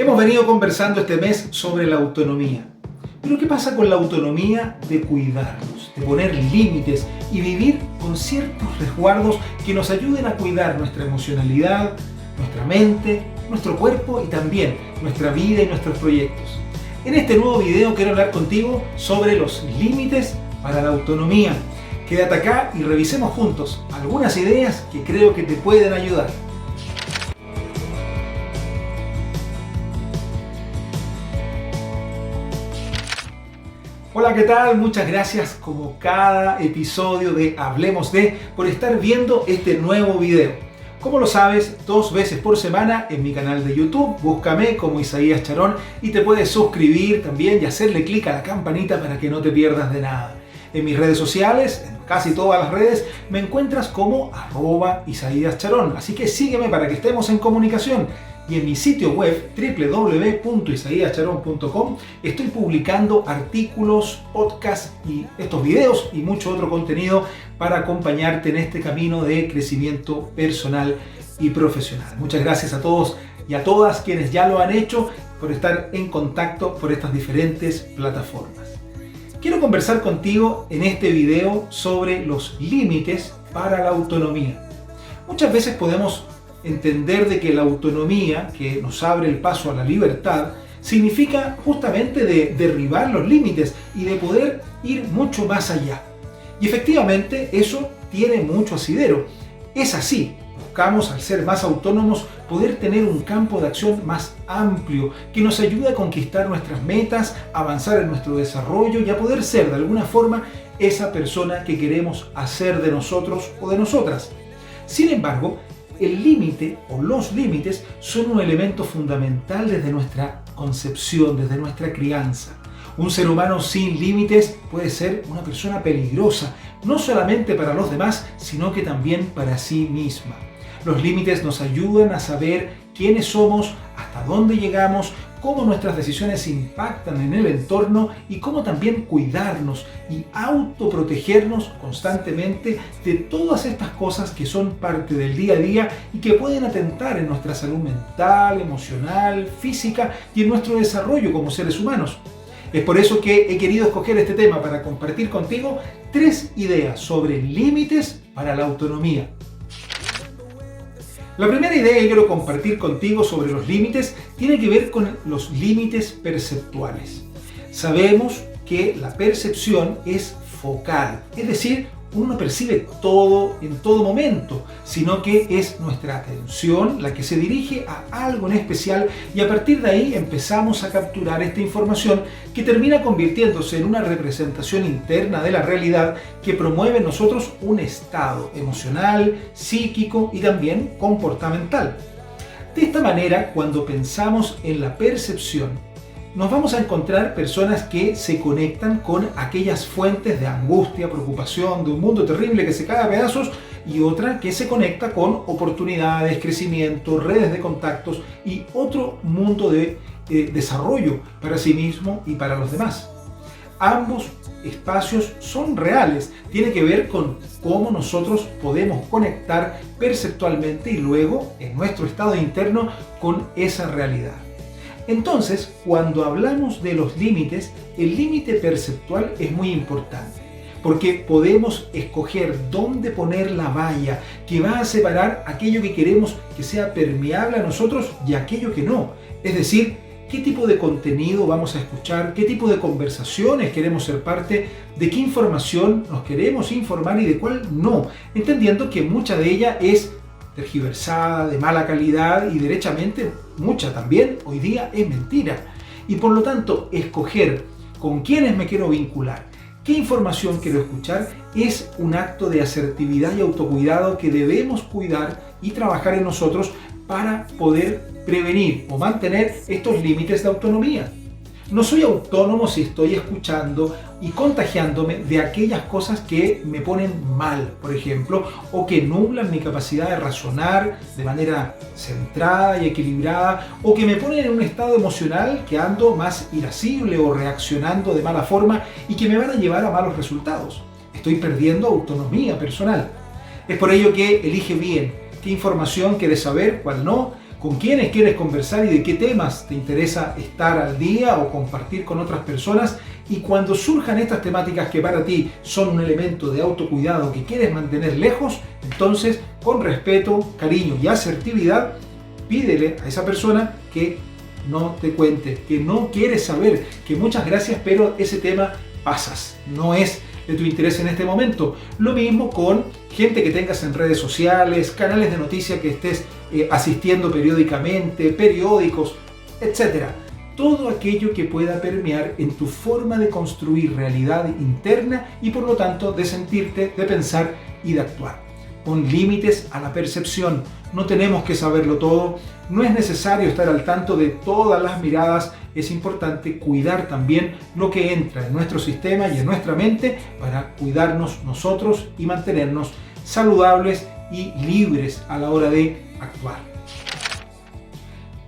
Hemos venido conversando este mes sobre la autonomía. Pero ¿qué pasa con la autonomía de cuidarnos, de poner límites y vivir con ciertos resguardos que nos ayuden a cuidar nuestra emocionalidad, nuestra mente, nuestro cuerpo y también nuestra vida y nuestros proyectos? En este nuevo video quiero hablar contigo sobre los límites para la autonomía. Quédate acá y revisemos juntos algunas ideas que creo que te pueden ayudar. Hola, ¿qué tal? Muchas gracias como cada episodio de Hablemos de por estar viendo este nuevo video. Como lo sabes, 2 veces por semana en mi canal de YouTube, búscame como Isaías Charón y te puedes suscribir también y hacerle clic a la campanita para que no te pierdas de nada. En mis redes sociales, en casi todas las redes, me encuentras como @Isaías Charón, así que sígueme para que estemos en comunicación. Y en mi sitio web www.isaiascharón.com estoy publicando artículos, podcasts y estos videos y mucho otro contenido para acompañarte en este camino de crecimiento personal y profesional. Muchas gracias a todos y a todas quienes ya lo han hecho por estar en contacto por estas diferentes plataformas. Quiero conversar contigo en este video sobre los límites para la autonomía. Muchas veces podemos entender de que la autonomía, que nos abre el paso a la libertad, significa justamente de derribar los límites y de poder ir mucho más allá. Y efectivamente eso tiene mucho asidero. Es así, buscamos al ser más autónomos poder tener un campo de acción más amplio que nos ayude a conquistar nuestras metas, avanzar en nuestro desarrollo y a poder ser de alguna forma esa persona que queremos hacer de nosotros o de nosotras. Sin embargo, el límite o los límites son un elemento fundamental desde nuestra concepción, desde nuestra crianza. Un ser humano sin límites puede ser una persona peligrosa, no solamente para los demás, sino que también para sí misma. Los límites nos ayudan a saber quiénes somos, hasta dónde llegamos, cómo nuestras decisiones impactan en el entorno y cómo también cuidarnos y autoprotegernos constantemente de todas estas cosas que son parte del día a día y que pueden atentar en nuestra salud mental, emocional, física y en nuestro desarrollo como seres humanos. Es por eso que he querido escoger este tema para compartir contigo 3 ideas sobre límites para la autonomía. La primera idea que quiero compartir contigo sobre los límites tiene que ver con los límites perceptuales. Sabemos que la percepción es focal, es decir, uno no percibe todo en todo momento, sino que es nuestra atención la que se dirige a algo en especial y a partir de ahí empezamos a capturar esta información que termina convirtiéndose en una representación interna de la realidad que promueve en nosotros un estado emocional, psíquico y también comportamental. De esta manera, cuando pensamos en la percepción, nos vamos a encontrar personas que se conectan con aquellas fuentes de angustia, preocupación, de un mundo terrible que se cae a pedazos y otra que se conecta con oportunidades, crecimiento, redes de contactos y otro mundo de desarrollo para sí mismo y para los demás. Ambos espacios son reales, tiene que ver con cómo nosotros podemos conectar perceptualmente y luego en nuestro estado interno con esa realidad. Entonces, cuando hablamos de los límites, el límite perceptual es muy importante, porque podemos escoger dónde poner la valla que va a separar aquello que queremos que sea permeable a nosotros y aquello que no. Es decir, qué tipo de contenido vamos a escuchar, qué tipo de conversaciones queremos ser parte, de qué información nos queremos informar y de cuál no, entendiendo que mucha de ella es tergiversada, de mala calidad y derechamente mucha también hoy día es mentira. Y por lo tanto, escoger con quiénes me quiero vincular, qué información quiero escuchar, es un acto de asertividad y autocuidado que debemos cuidar y trabajar en nosotros para poder prevenir o mantener estos límites de autonomía. No soy autónomo si estoy escuchando y contagiándome de aquellas cosas que me ponen mal, por ejemplo, o que nublan mi capacidad de razonar de manera centrada y equilibrada, o que me ponen en un estado emocional que ando más irascible o reaccionando de mala forma y que me van a llevar a malos resultados. Estoy perdiendo autonomía personal. Es por ello que elige bien qué información quieres saber, cuál no, con quiénes quieres conversar y de qué temas te interesa estar al día o compartir con otras personas. Y cuando surjan estas temáticas que para ti son un elemento de autocuidado que quieres mantener lejos, entonces con respeto, cariño y asertividad, pídele a esa persona que no te cuente, que no quieres saber, que muchas gracias, pero ese tema pasas, no es de tu interés en este momento. Lo mismo con gente que tengas en redes sociales, canales de noticias que estés asistiendo periódicamente, periódicos, etc. Todo aquello que pueda permear en tu forma de construir realidad interna y por lo tanto de sentirte, de pensar y de actuar. Pon límites a la percepción. No tenemos que saberlo todo, no es necesario estar al tanto de todas las miradas, es importante cuidar también lo que entra en nuestro sistema y en nuestra mente para cuidarnos nosotros y mantenernos saludables y libres a la hora de actuar.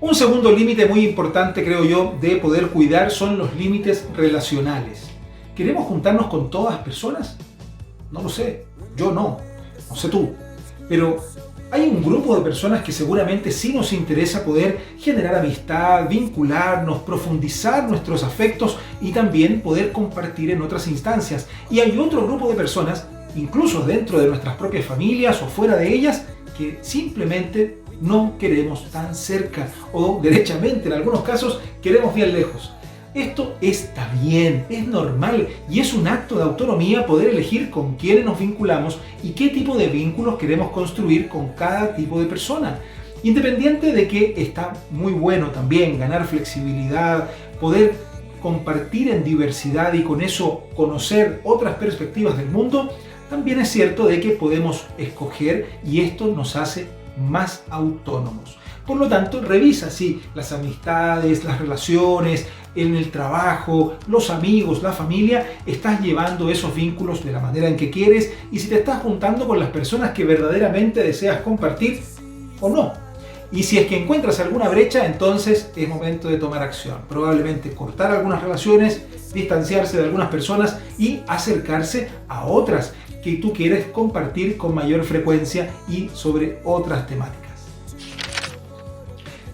Un segundo límite muy importante, creo yo, de poder cuidar son los límites relacionales. ¿Queremos juntarnos con todas las personas? No lo sé, yo no sé tú, pero hay un grupo de personas que seguramente sí nos interesa poder generar amistad, vincularnos, profundizar nuestros afectos y también poder compartir en otras instancias. Y hay otro grupo de personas, incluso dentro de nuestras propias familias o fuera de ellas, que simplemente no queremos tan cerca o derechamente en algunos casos queremos bien lejos. Esto está bien, es normal y es un acto de autonomía poder elegir con quiénes nos vinculamos y qué tipo de vínculos queremos construir con cada tipo de persona. Independiente de que está muy bueno también ganar flexibilidad, poder compartir en diversidad y con eso conocer otras perspectivas del mundo, también es cierto de que podemos escoger y esto nos hace más autónomos. Por lo tanto, revisa si las amistades, las relaciones, en el trabajo, los amigos, la familia, estás llevando esos vínculos de la manera en que quieres y si te estás juntando con las personas que verdaderamente deseas compartir o no. Y si es que encuentras alguna brecha, entonces es momento de tomar acción. Probablemente cortar algunas relaciones, distanciarse de algunas personas y acercarse a otras que tú quieres compartir con mayor frecuencia y sobre otras temáticas.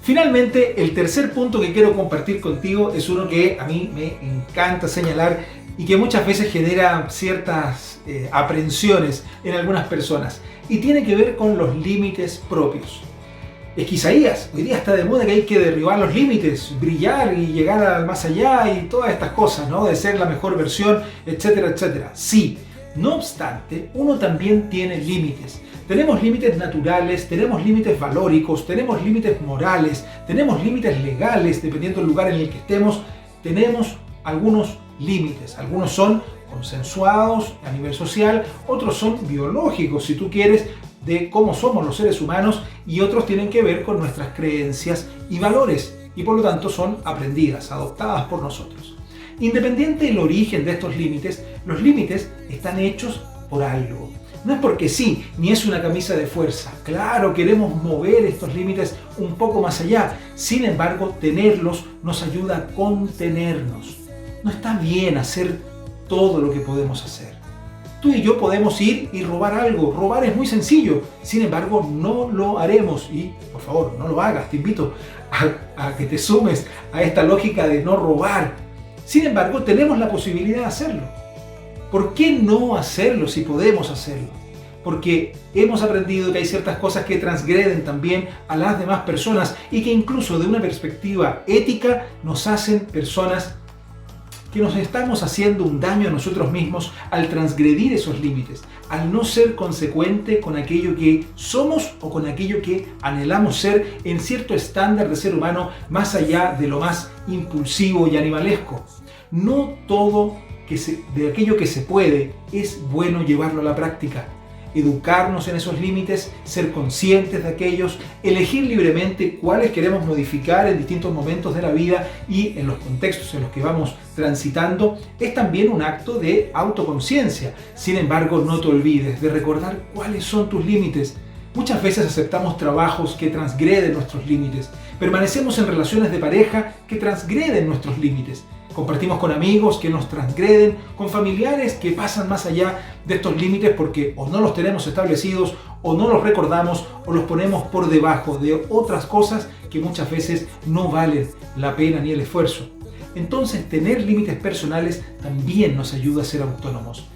Finalmente, el tercer punto que quiero compartir contigo es uno que a mí me encanta señalar y que muchas veces genera ciertas aprensiones en algunas personas y tiene que ver con los límites propios. Es que Isaías, hoy día está de moda que hay que derribar los límites, brillar y llegar al más allá y todas estas cosas, ¿no? De ser la mejor versión, etcétera, etcétera. Sí, no obstante, uno también tiene límites. Tenemos límites naturales, tenemos límites valóricos, tenemos límites morales, tenemos límites legales, dependiendo del lugar en el que estemos, tenemos algunos límites. Algunos son consensuados a nivel social, otros son biológicos, si tú quieres, de cómo somos los seres humanos, y otros tienen que ver con nuestras creencias y valores, y por lo tanto son aprendidas, adoptadas por nosotros. Independiente del origen de estos límites, los límites están hechos por algo. No es porque sí, ni es una camisa de fuerza. Claro, queremos mover estos límites un poco más allá. Sin embargo, tenerlos nos ayuda a contenernos. No está bien hacer todo lo que podemos hacer. Tú y yo podemos ir y robar algo. Robar es muy sencillo. Sin embargo, no lo haremos. Y, por favor, no lo hagas. Te invito a que te sumes a esta lógica de no robar. Sin embargo, tenemos la posibilidad de hacerlo. ¿Por qué no hacerlo si podemos hacerlo? Porque hemos aprendido que hay ciertas cosas que transgreden también a las demás personas y que incluso de una perspectiva ética nos hacen personas que nos estamos haciendo un daño a nosotros mismos al transgredir esos límites, al no ser consecuente con aquello que somos o con aquello que anhelamos ser en cierto estándar de ser humano más allá de lo más impulsivo y animalesco. No todo de aquello que se puede es bueno llevarlo a la práctica. Educarnos en esos límites, ser conscientes de aquellos, elegir libremente cuáles queremos modificar en distintos momentos de la vida y en los contextos en los que vamos transitando, es también un acto de autoconciencia. Sin embargo, no te olvides de recordar cuáles son tus límites. Muchas veces aceptamos trabajos que transgreden nuestros límites, permanecemos en relaciones de pareja que transgreden nuestros límites. Compartimos con amigos que nos transgreden, con familiares que pasan más allá de estos límites porque o no los tenemos establecidos o no los recordamos o los ponemos por debajo de otras cosas que muchas veces no valen la pena ni el esfuerzo. Entonces, tener límites personales también nos ayuda a ser autónomos.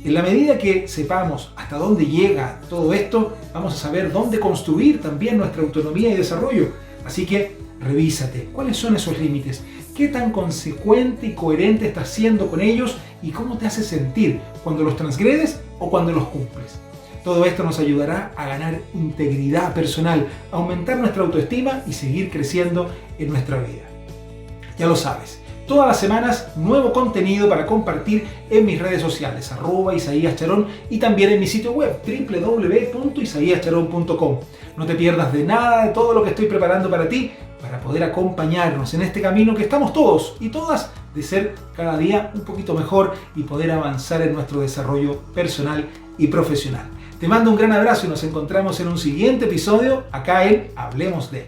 En la medida que sepamos hasta dónde llega todo esto, vamos a saber dónde construir también nuestra autonomía y desarrollo. Así que revísate, ¿cuáles son esos límites? ¿Qué tan consecuente y coherente estás siendo con ellos y cómo te hace sentir cuando los transgredes o cuando los cumples? Todo esto nos ayudará a ganar integridad personal, a aumentar nuestra autoestima y seguir creciendo en nuestra vida. Ya lo sabes, todas las semanas nuevo contenido para compartir en mis redes sociales, @Isaías Charón, y también en mi sitio web, www.isaíascharón.com. No te pierdas de nada de todo lo que estoy preparando para ti, para poder acompañarnos en este camino que estamos todos y todas de ser cada día un poquito mejor y poder avanzar en nuestro desarrollo personal y profesional. Te mando un gran abrazo y nos encontramos en un siguiente episodio acá en Hablemos de.